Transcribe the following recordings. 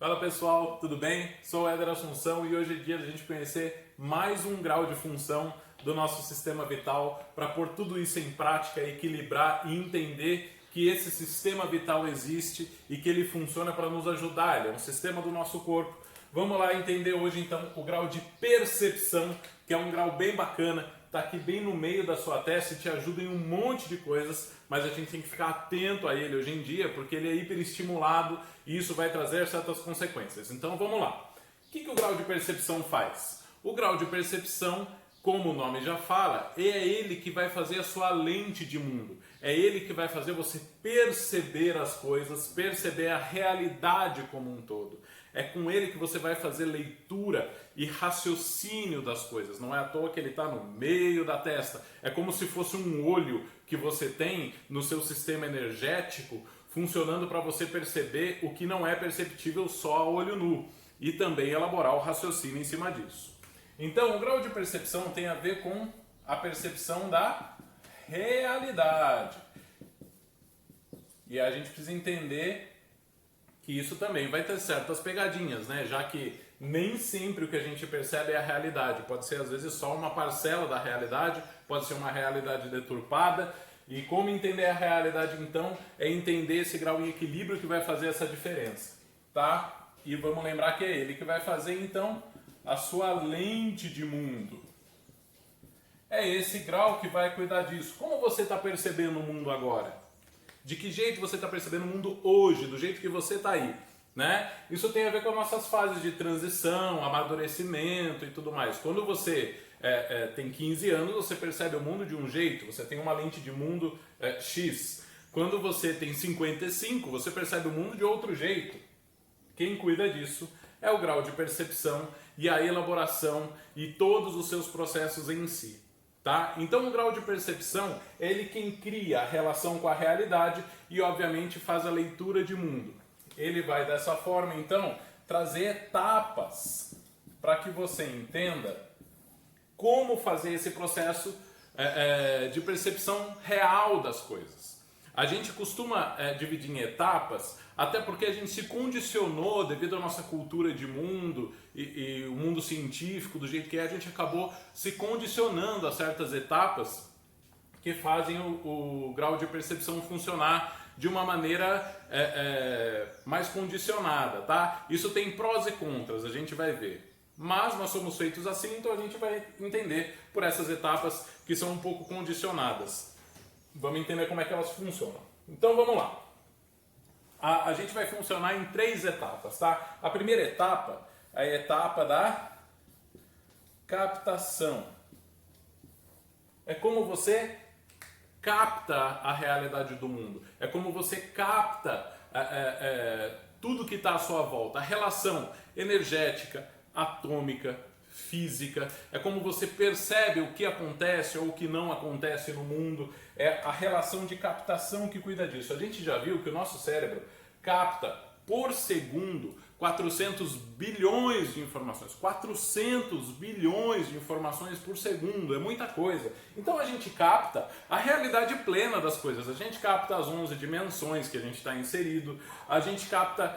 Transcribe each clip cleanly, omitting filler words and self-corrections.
Fala pessoal, tudo bem? Sou o Éder Assunção e hoje é dia de a gente conhecer mais um grau de função do nosso sistema vital para pôr tudo isso em prática, equilibrar e entender que esse sistema vital existe e que ele funciona para nos ajudar, ele é um sistema do nosso corpo. Vamos lá entender hoje então o grau de percepção, que é um grau bem bacana, está aqui bem no meio da sua testa e te ajuda em um monte de coisas, mas a gente tem que ficar atento a ele hoje em dia, porque ele é hiperestimulado e isso vai trazer certas consequências. Então vamos lá. O que o grau de percepção faz? O grau de percepção, como o nome já fala, é ele que vai fazer a sua lente de mundo. É ele que vai fazer você perceber as coisas, perceber a realidade como um todo. É com ele que você vai fazer leitura e raciocínio das coisas. Não é à toa que ele está no meio da testa. É como se fosse um olho que você tem no seu sistema energético funcionando para você perceber o que não é perceptível só a olho nu. E também elaborar o raciocínio em cima disso. Então, o grau de percepção tem a ver com a percepção da realidade. E a gente precisa entender que isso também vai ter certas pegadinhas, né? Já que nem sempre o que a gente percebe é a realidade. Pode ser, às vezes, só uma parcela da realidade, pode ser uma realidade deturpada. E como entender a realidade, então, é entender esse grau em equilíbrio que vai fazer essa diferença, tá? E vamos lembrar que é ele que vai fazer, então, a sua lente de mundo. É esse grau que vai cuidar disso. Como você está percebendo o mundo agora? De que jeito você está percebendo o mundo hoje, do jeito que você está aí, né? Isso tem a ver com as nossas fases de transição, amadurecimento e tudo mais. Quando você tem 15 anos, você percebe o mundo de um jeito, você tem uma lente de mundo X. Quando você tem 55, você percebe o mundo de outro jeito. Quem cuida disso é o grau de percepção e a elaboração e todos os seus processos em si. Tá? Então o grau de percepção é ele quem cria a relação com a realidade e obviamente faz a leitura de mundo. Ele vai dessa forma então trazer etapas para que você entenda como fazer esse processo de percepção real das coisas. A gente costuma dividir em etapas, até porque a gente se condicionou devido à nossa cultura de mundo e o mundo científico, do jeito que é, a gente acabou se condicionando a certas etapas que fazem o grau de percepção funcionar de uma maneira mais condicionada, tá? Isso tem prós e contras, a gente vai ver. Mas nós somos feitos assim, então a gente vai entender por essas etapas que são um pouco condicionadas. Vamos entender como é que elas funcionam. Então vamos lá. A gente vai funcionar em 3 etapas, tá? A primeira etapa é a etapa da captação. É como você capta a realidade do mundo. É como você capta tudo que está à sua volta. A relação energética, atômica, física, é como você percebe o que acontece ou o que não acontece no mundo, é a relação de captação que cuida disso. A gente já viu que o nosso cérebro capta por segundo 400 bilhões de informações, 400 bilhões de informações por segundo, é muita coisa. Então a gente capta a realidade plena das coisas, a gente capta as 11 dimensões que a gente está inserido, a gente capta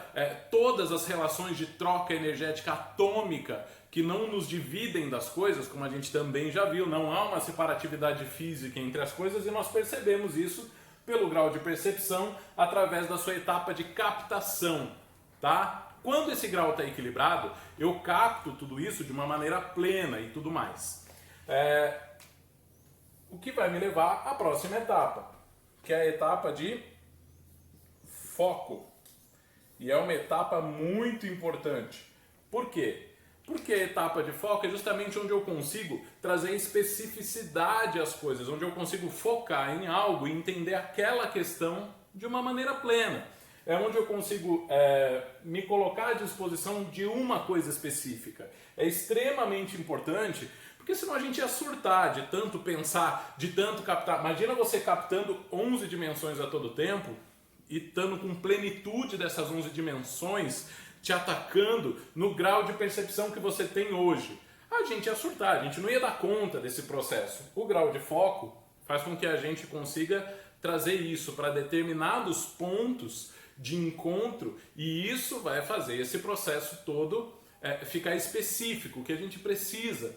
todas as relações de troca energética atômica que não nos dividem das coisas, como a gente também já viu, não há uma separatividade física entre as coisas e nós percebemos isso pelo grau de percepção através da sua etapa de captação, tá? Quando esse grau está equilibrado, eu capto tudo isso de uma maneira plena e tudo mais. O que vai me levar à próxima etapa, que é a etapa de foco. E é uma etapa muito importante. Por quê? Porque a etapa de foco é justamente onde eu consigo trazer especificidade às coisas, onde eu consigo focar em algo e entender aquela questão de uma maneira plena. É onde eu consigo me colocar à disposição de uma coisa específica. É extremamente importante, porque senão a gente ia surtar de tanto pensar, de tanto captar. Imagina você captando 11 dimensões a todo tempo e estando com plenitude dessas 11 dimensões te atacando no grau de percepção que você tem hoje. A gente ia surtar, a gente não ia dar conta desse processo. O grau de foco faz com que a gente consiga trazer isso para determinados pontos de encontro, e isso vai fazer esse processo todo ficar específico, o que a gente precisa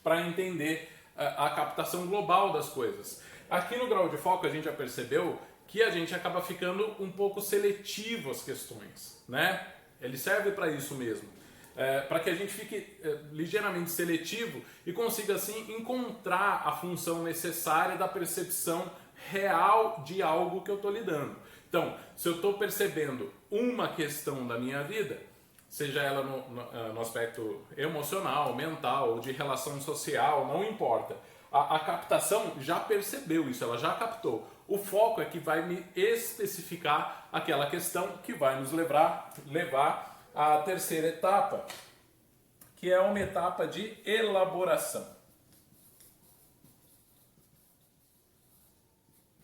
para entender a captação global das coisas. Aqui no grau de foco a gente já percebeu que a gente acaba ficando um pouco seletivo às questões, né? Ele serve para isso mesmo, para que a gente fique ligeiramente seletivo e consiga assim encontrar a função necessária da percepção real de algo que eu estou lidando. Então, se eu estou percebendo uma questão da minha vida, seja ela no aspecto emocional, mental, de relação social, não importa. A captação já percebeu isso, ela já captou. O foco é que vai me especificar aquela questão que vai nos levar à terceira etapa, que é uma etapa de elaboração.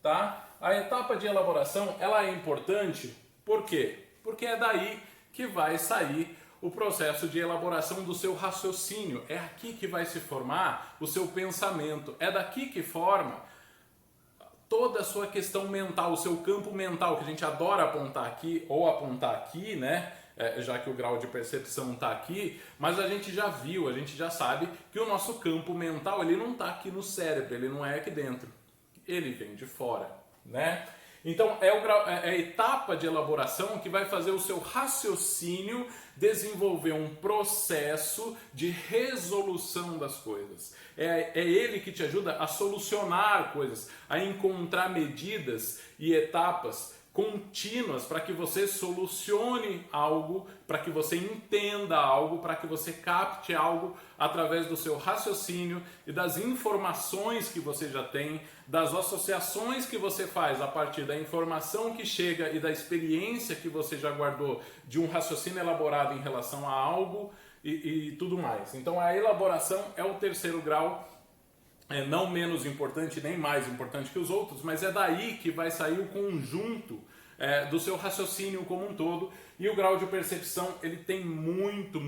Tá? A etapa de elaboração ela é importante, por quê? Porque é daí que vai sair o processo de elaboração do seu raciocínio. É aqui que vai se formar o seu pensamento. É daqui que forma toda a sua questão mental, o seu campo mental, que a gente adora apontar aqui, né? Já que o grau de percepção está aqui, mas a gente já viu, a gente já sabe que o nosso campo mental ele não está aqui no cérebro, ele não é aqui dentro, ele vem de fora, né? Então é a etapa de elaboração que vai fazer o seu raciocínio desenvolver um processo de resolução das coisas. É ele que te ajuda a solucionar coisas, a encontrar medidas e etapas contínuas para que você solucione algo, para que você entenda algo, para que você capte algo através do seu raciocínio e das informações que você já tem, das associações que você faz a partir da informação que chega e da experiência que você já guardou de um raciocínio elaborado em relação a algo e tudo mais. Então a elaboração é o terceiro grau, não menos importante nem mais importante que os outros, mas é daí que vai sair o conjunto do seu raciocínio como um todo. E o grau de percepção ele tem muito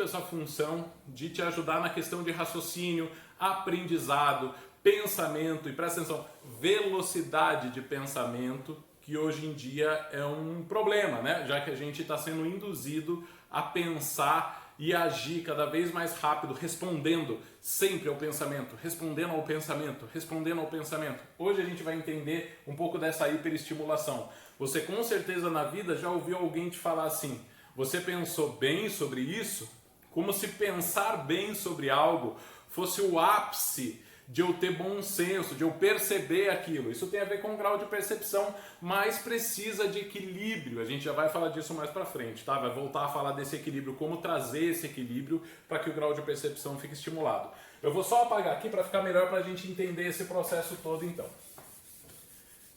essa função de te ajudar na questão de raciocínio, aprendizado, pensamento e, presta atenção, velocidade de pensamento, que hoje em dia é um problema, né? Já que a gente está sendo induzido a pensar e agir cada vez mais rápido, respondendo sempre ao pensamento, respondendo ao pensamento, respondendo ao pensamento. Hoje a gente vai entender um pouco dessa hiperestimulação. Você com certeza na vida já ouviu alguém te falar assim: você pensou bem sobre isso? Como se pensar bem sobre algo fosse o ápice de eu ter bom senso, de eu perceber aquilo. Isso tem a ver com o grau de percepção, mas precisa de equilíbrio. A gente já vai falar disso mais pra frente, tá? Vai voltar a falar desse equilíbrio, como trazer esse equilíbrio para que o grau de percepção fique estimulado. Eu vou só apagar aqui para ficar melhor para a gente entender esse processo todo, então.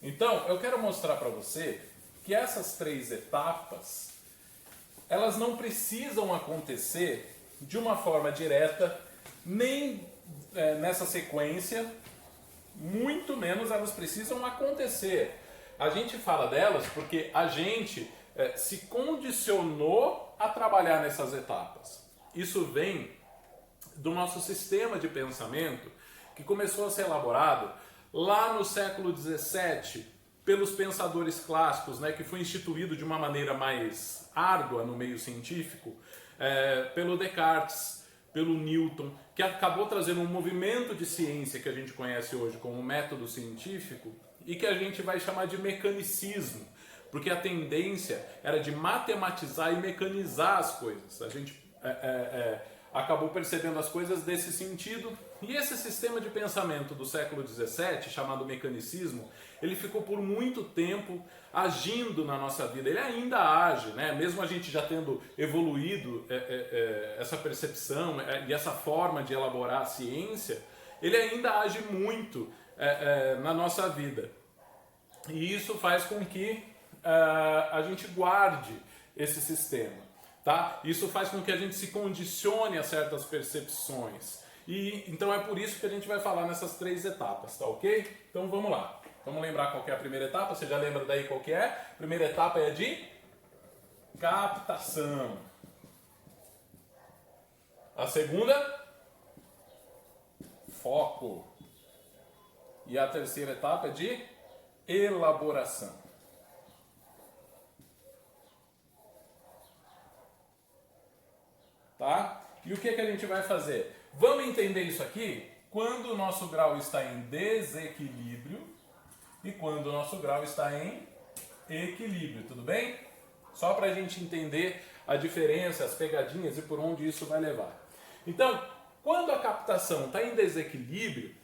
Então, eu quero mostrar para você que essas três etapas, elas não precisam acontecer de uma forma direta, nem nessa sequência, muito menos elas precisam acontecer. A gente fala delas porque a gente se condicionou a trabalhar nessas etapas. Isso vem do nosso sistema de pensamento que começou a ser elaborado lá no século XVII pelos pensadores clássicos, né, que foi instituído de uma maneira mais árdua no meio científico, pelo Descartes, pelo Newton, que acabou trazendo um movimento de ciência que a gente conhece hoje como método científico e que a gente vai chamar de mecanicismo, porque a tendência era de matematizar e mecanizar as coisas. A gente acabou percebendo as coisas desse sentido, e esse sistema de pensamento do século XVII, chamado mecanicismo, ele ficou por muito tempo agindo na nossa vida. Ele ainda age, né? Mesmo a gente já tendo evoluído essa percepção e essa forma de elaborar a ciência, ele ainda age muito na nossa vida. E isso faz com que a gente guarde esse sistema. Tá? Isso faz com que a gente se condicione a certas percepções. E então é por isso que a gente vai falar nessas três etapas, tá ok? Então vamos lá. Vamos lembrar qual que é a primeira etapa? Você já lembra daí qual que é? A primeira etapa é de captação. A segunda, foco. E a terceira etapa é de elaboração. E o que a gente vai fazer? Vamos entender isso aqui quando o nosso grau está em desequilíbrio e quando o nosso grau está em equilíbrio, tudo bem? Só para a gente entender a diferença, as pegadinhas e por onde isso vai levar. Então, quando a captação está em desequilíbrio,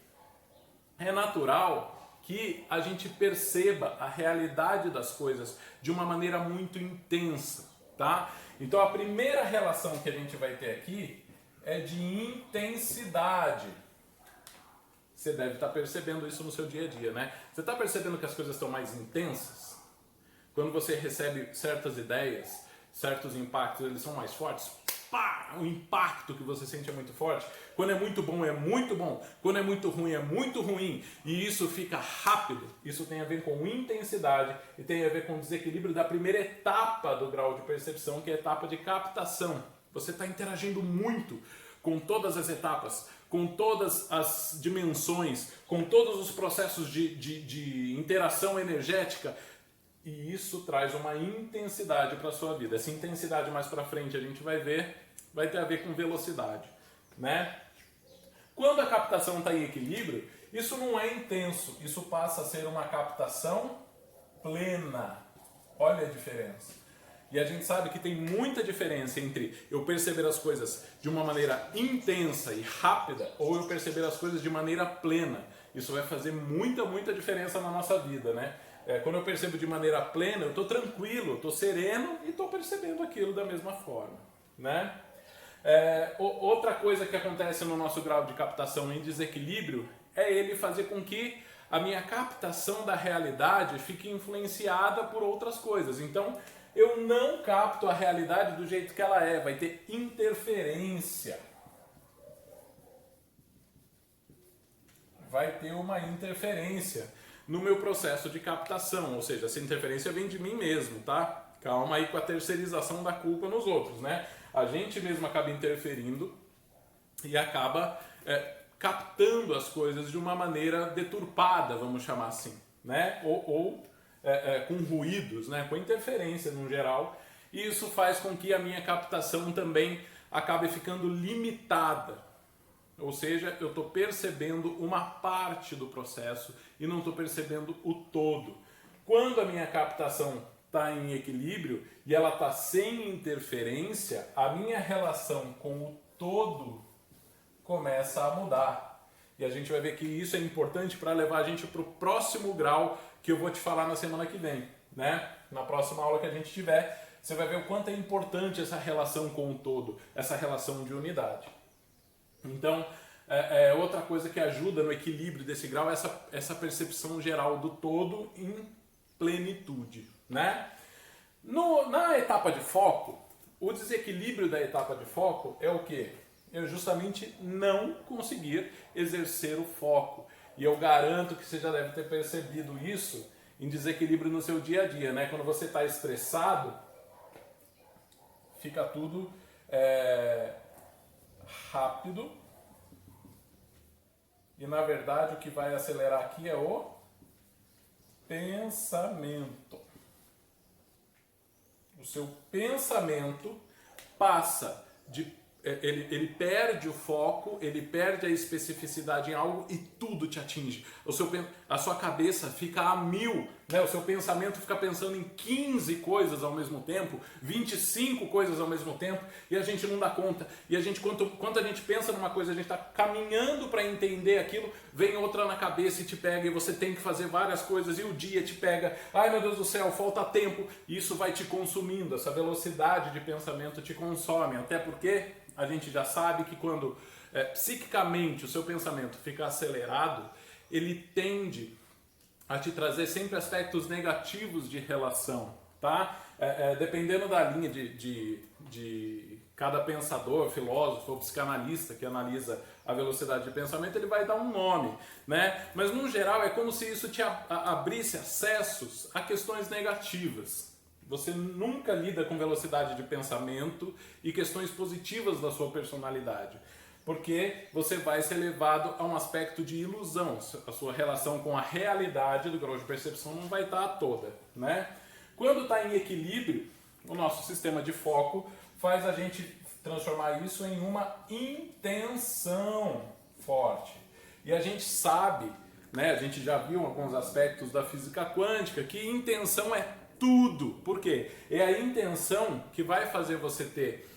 é natural que a gente perceba a realidade das coisas de uma maneira muito intensa, tá? Então, a primeira relação que a gente vai ter aqui é de intensidade. Você deve estar percebendo isso no seu dia a dia, né? Você está percebendo que as coisas estão mais intensas? Quando você recebe certas ideias, certos impactos, eles são mais fortes? Pá! O impacto que você sente é muito forte. Quando é muito bom, é muito bom. Quando é muito ruim, é muito ruim. E isso fica rápido. Isso tem a ver com intensidade e tem a ver com o desequilíbrio da primeira etapa do grau de percepção, que é a etapa de captação. Você está interagindo muito com todas as etapas, com todas as dimensões, com todos os processos de interação energética. E isso traz uma intensidade para a sua vida. Essa intensidade mais para frente a gente vai ver, vai ter a ver com velocidade, né? Quando a captação está em equilíbrio, isso não é intenso, isso passa a ser uma captação plena. Olha a diferença. E a gente sabe que tem muita diferença entre eu perceber as coisas de uma maneira intensa e rápida ou eu perceber as coisas de maneira plena. Isso vai fazer muita diferença na nossa vida, né? Quando eu percebo de maneira plena, eu estou tranquilo, estou sereno e estou percebendo aquilo da mesma forma, né? Outra coisa que acontece no nosso grau de captação em desequilíbrio é ele fazer com que a minha captação da realidade fique influenciada por outras coisas. Então, eu não capto a realidade do jeito que ela é, vai ter interferência. Vai ter uma interferência no meu processo de captação, ou seja, essa interferência vem de mim mesmo, tá? Calma aí com a terceirização da culpa nos outros, né? A gente mesmo acaba interferindo e acaba captando as coisas de uma maneira deturpada, vamos chamar assim, né? Ou com ruídos, né? Com interferência no geral, e isso faz com que a minha captação também acabe ficando limitada. Ou seja, eu estou percebendo uma parte do processo e não estou percebendo o todo. Quando a minha captação está em equilíbrio e ela está sem interferência, a minha relação com o todo começa a mudar. E a gente vai ver que isso é importante para levar a gente para o próximo grau que eu vou te falar na semana que vem, né? Na próxima aula que a gente tiver, você vai ver o quanto é importante essa relação com o todo, essa relação de unidade. Então, outra coisa que ajuda no equilíbrio desse grau é essa percepção geral do todo em plenitude, né? Na etapa de foco, o desequilíbrio da etapa de foco é o quê? Eu justamente não conseguir exercer o foco. E eu garanto que você já deve ter percebido isso em desequilíbrio no seu dia a dia, né? Quando você está estressado, fica tudo rápido. E na verdade o que vai acelerar aqui é o pensamento. O seu pensamento passa de... Ele perde o foco, ele perde a especificidade em algo e tudo te atinge. A sua cabeça fica a 1000, né? O seu pensamento fica pensando em 15 coisas ao mesmo tempo, 25 coisas ao mesmo tempo, e a gente não dá conta. E a gente, quando a gente pensa numa coisa, a gente está caminhando para entender aquilo, vem outra na cabeça e te pega, e você tem que fazer várias coisas, e o dia te pega. Ai meu Deus do céu, falta tempo. E isso vai te consumindo, essa velocidade de pensamento te consome, até porque... A gente já sabe que quando psiquicamente o seu pensamento fica acelerado, ele tende a te trazer sempre aspectos negativos de relação, tá? Dependendo da linha de cada pensador, filósofo ou psicanalista que analisa a velocidade de pensamento, ele vai dar um nome, né? Mas no geral é como se isso te abrisse acessos a questões negativas. Você nunca lida com velocidade de pensamento e questões positivas da sua personalidade, porque você vai ser levado a um aspecto de ilusão. A sua relação com a realidade do grau de percepção não vai estar toda, né? Quando está em equilíbrio, o nosso sistema de foco faz a gente transformar isso em uma intenção forte. E a gente sabe, né, a gente já viu alguns aspectos da física quântica, que intenção é tudo. Por quê? É a intenção que vai fazer você ter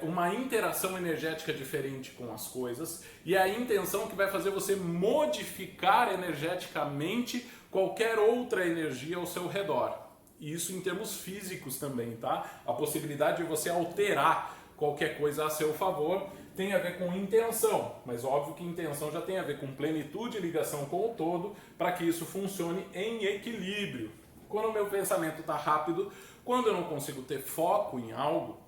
uma interação energética diferente com as coisas, e é a intenção que vai fazer você modificar energeticamente qualquer outra energia ao seu redor. E isso em termos físicos também, tá? A possibilidade de você alterar qualquer coisa a seu favor tem a ver com intenção, mas óbvio que intenção já tem a ver com plenitude e ligação com o todo, para que isso funcione em equilíbrio. Quando o meu pensamento está rápido, quando eu não consigo ter foco em algo,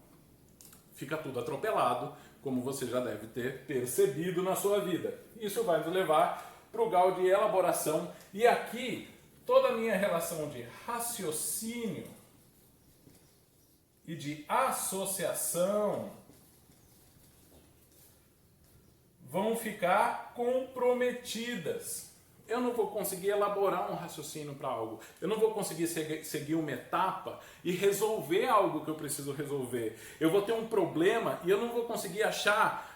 fica tudo atropelado, como você já deve ter percebido na sua vida. Isso vai nos levar para o grau de elaboração, e aqui toda a minha relação de raciocínio e de associação vão ficar comprometidas. Eu não vou conseguir elaborar um raciocínio para algo. Eu não vou conseguir seguir uma etapa e resolver algo que eu preciso resolver. Eu vou ter um problema e eu não vou conseguir achar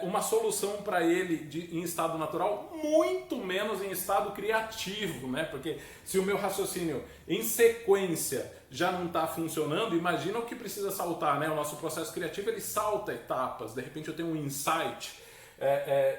uma solução para ele em estado natural, muito menos em estado criativo, né? Porque se o meu raciocínio em sequência já não está funcionando, imagina o que precisa saltar, né? O nosso processo criativo, ele salta etapas. De repente eu tenho um insight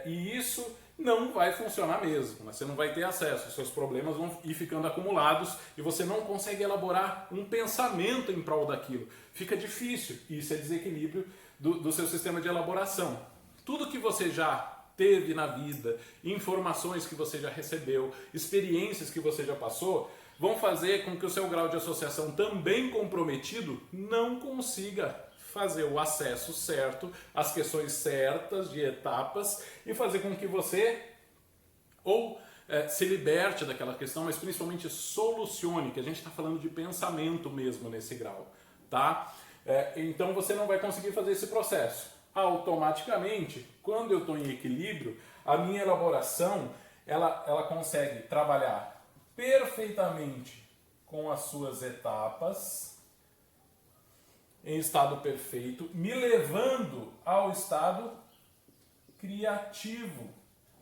e isso não vai funcionar mesmo, você não vai ter acesso, os seus problemas vão ir ficando acumulados e você não consegue elaborar um pensamento em prol daquilo. Fica difícil, isso é desequilíbrio do seu sistema de elaboração. Tudo que você já teve na vida, informações que você já recebeu, experiências que você já passou, vão fazer com que o seu grau de associação também comprometido não consiga fazer o acesso certo, as questões certas de etapas e fazer com que você ou se liberte daquela questão, mas principalmente solucione, que a gente está falando de pensamento mesmo nesse grau, tá? Então você não vai conseguir fazer esse processo. Automaticamente, quando eu estou em equilíbrio, a minha elaboração ela consegue trabalhar perfeitamente com as suas etapas em estado perfeito, me levando ao estado criativo,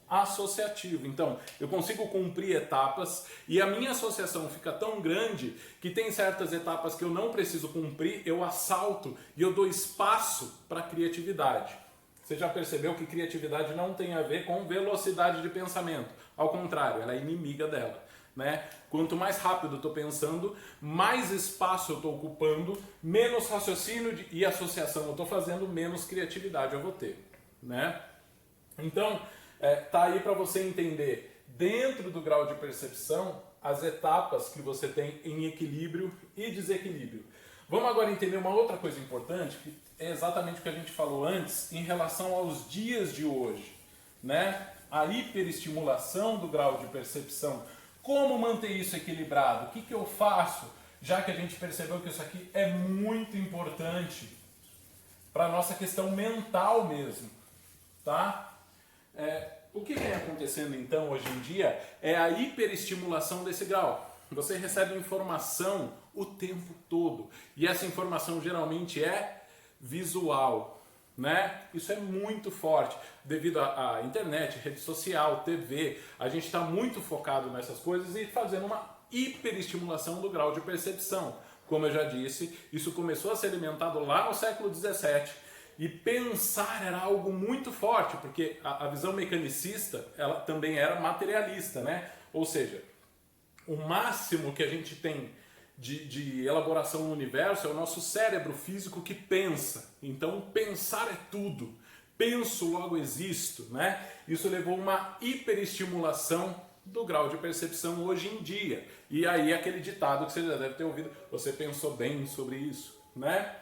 associativo. Então, eu consigo cumprir etapas e a minha associação fica tão grande que tem certas etapas que eu não preciso cumprir, eu assalto e eu dou espaço para a criatividade. Você já percebeu que criatividade não tem a ver com velocidade de pensamento. Ao contrário, ela é inimiga dela. Né? Quanto mais rápido eu estou pensando, mais espaço eu estou ocupando, menos raciocínio e associação eu estou fazendo, menos criatividade eu vou ter. Né? Então, tá aí para você entender, dentro do grau de percepção, as etapas que você tem em equilíbrio e desequilíbrio. Vamos agora entender uma outra coisa importante, que é exatamente o que a gente falou antes, em relação aos dias de hoje. Né? A hiperestimulação do grau de percepção. Como manter isso equilibrado? O que eu faço? Já que a gente percebeu que isso aqui é muito importante para a nossa questão mental mesmo. Tá? O que vem acontecendo então hoje em dia é a hiperestimulação desse grau. Você recebe informação o tempo todo. E essa informação geralmente é visual. Né? Isso é muito forte devido à internet, rede social, TV. A gente está muito focado nessas coisas e fazendo uma hiperestimulação do grau de percepção. Como eu já disse, isso começou a ser alimentado lá no século XVII e pensar era algo muito forte, porque a visão mecanicista ela também era materialista, né? Ou seja, o máximo que a gente tem de elaboração no universo é o nosso cérebro físico que pensa. Então pensar é tudo. Penso, logo existo, né? Isso levou a uma hiperestimulação do grau de percepção hoje em dia. E aí aquele ditado que você já deve ter ouvido, você pensou bem sobre isso, né?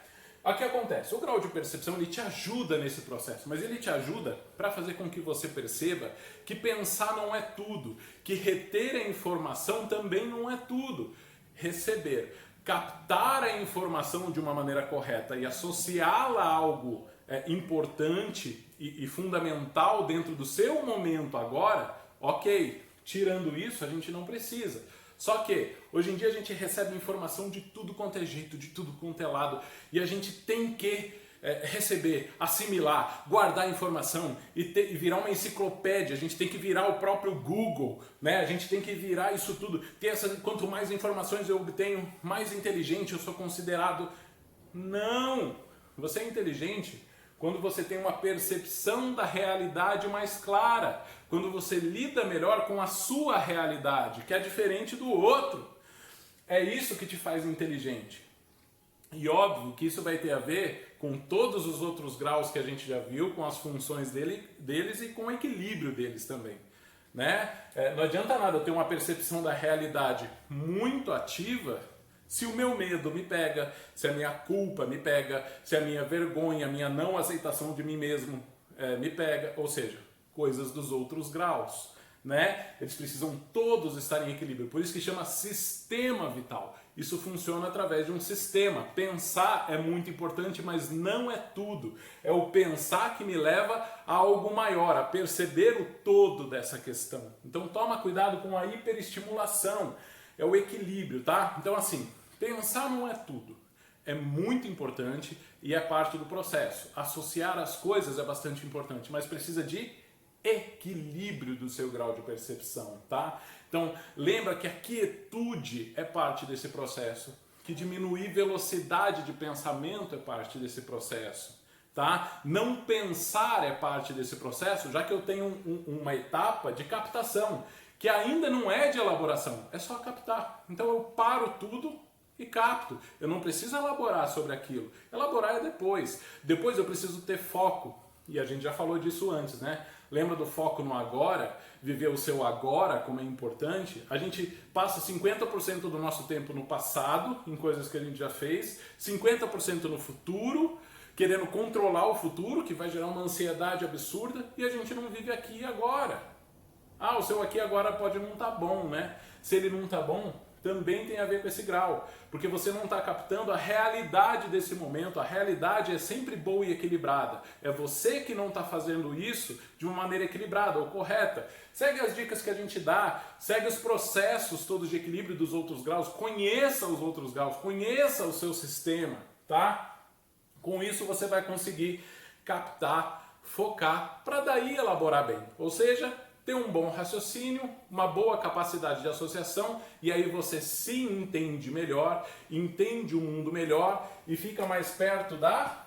O que acontece? O grau de percepção ele te ajuda nesse processo, mas ele te ajuda para fazer com que você perceba que pensar não é tudo, que reter a informação também não é tudo. Receber, captar a informação de uma maneira correta e associá-la a algo importante e fundamental dentro do seu momento agora, ok, tirando isso a gente não precisa. Só que hoje em dia a gente recebe informação de tudo quanto é jeito, de tudo quanto é lado, e a gente tem que receber, assimilar, guardar informação e virar uma enciclopédia. A gente tem que virar o próprio Google, né? A gente tem que virar isso tudo. Quanto mais informações eu obtenho, mais inteligente eu sou considerado. Não! Você é inteligente quando você tem uma percepção da realidade mais clara, quando você lida melhor com a sua realidade, que é diferente do outro. É isso que te faz inteligente. E óbvio que isso vai ter a ver com todos os outros graus que a gente já viu, com as funções deles e com o equilíbrio deles também, né? Não adianta nada eu ter uma percepção da realidade muito ativa se o meu medo me pega, se a minha culpa me pega, se a minha vergonha, a minha não aceitação de mim mesmo me pega, ou seja, coisas dos outros graus, né? Eles precisam todos estar em equilíbrio, por isso que chama sistema vital. Isso funciona através de um sistema. Pensar é muito importante, mas não é tudo. É o pensar que me leva a algo maior, a perceber o todo dessa questão. Então toma cuidado com a hiperestimulação, é o equilíbrio, tá? Então assim, pensar não é tudo. É muito importante e é parte do processo. Associar as coisas é bastante importante, mas precisa de equilíbrio do seu grau de percepção, tá? Então, lembra que a quietude é parte desse processo, que diminuir velocidade de pensamento é parte desse processo, tá? Não pensar é parte desse processo, já que eu tenho uma etapa de captação, que ainda não é de elaboração, é só captar. Então eu paro tudo e capto. Eu não preciso elaborar sobre aquilo. Elaborar é depois. Depois eu preciso ter foco. E a gente já falou disso antes, né? Lembra do foco no agora? Viver o seu agora, como é importante? A gente passa 50% do nosso tempo no passado, em coisas que a gente já fez, 50% no futuro, querendo controlar o futuro, que vai gerar uma ansiedade absurda, e a gente não vive aqui e agora. Ah, o seu aqui e agora pode não estar bom, né? Se ele não está bom, também tem a ver com esse grau, porque você não está captando a realidade desse momento. A realidade é sempre boa e equilibrada. É você que não está fazendo isso de uma maneira equilibrada ou correta. Segue as dicas que a gente dá, segue os processos todos de equilíbrio dos outros graus, conheça os outros graus, conheça o seu sistema, tá? Com isso você vai conseguir captar, focar, para daí elaborar bem. Ou seja, ter um bom raciocínio, uma boa capacidade de associação, e aí você se entende melhor, entende o mundo melhor e fica mais perto da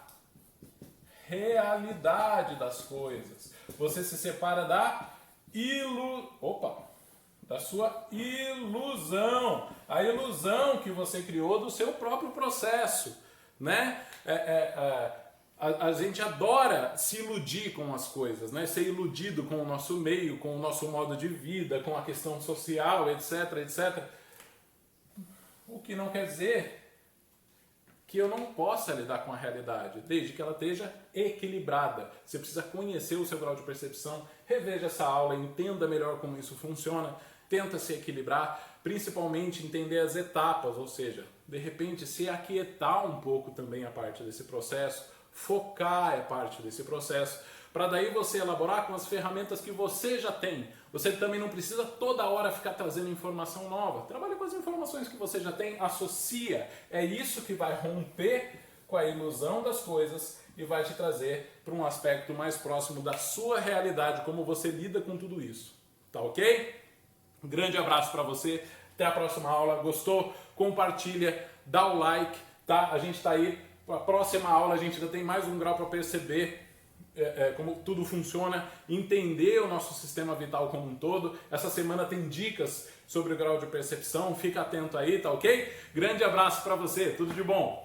realidade das coisas. Você se separa da sua ilusão, a ilusão que você criou do seu próprio processo, né? A gente adora se iludir com as coisas, né? Ser iludido com o nosso meio, com o nosso modo de vida, com a questão social, etc, etc. O que não quer dizer que eu não possa lidar com a realidade, desde que ela esteja equilibrada. Você precisa conhecer o seu grau de percepção, reveja essa aula, entenda melhor como isso funciona, tenta se equilibrar, principalmente entender as etapas, ou seja, de repente se aquietar um pouco também a parte desse processo, focar é parte desse processo, para daí você elaborar com as ferramentas que você já tem. Você também não precisa toda hora ficar trazendo informação nova. Trabalhe com as informações que você já tem, associa. É isso que vai romper com a ilusão das coisas e vai te trazer para um aspecto mais próximo da sua realidade, como você lida com tudo isso. Tá ok? Um grande abraço para você. Até a próxima aula. Gostou? Compartilha, dá o like, tá? A gente está aí. Para a próxima aula a gente ainda tem mais um grau para perceber como tudo funciona, entender o nosso sistema vital como um todo. Essa semana tem dicas sobre o grau de percepção, fica atento aí, tá ok? Grande abraço para você, tudo de bom!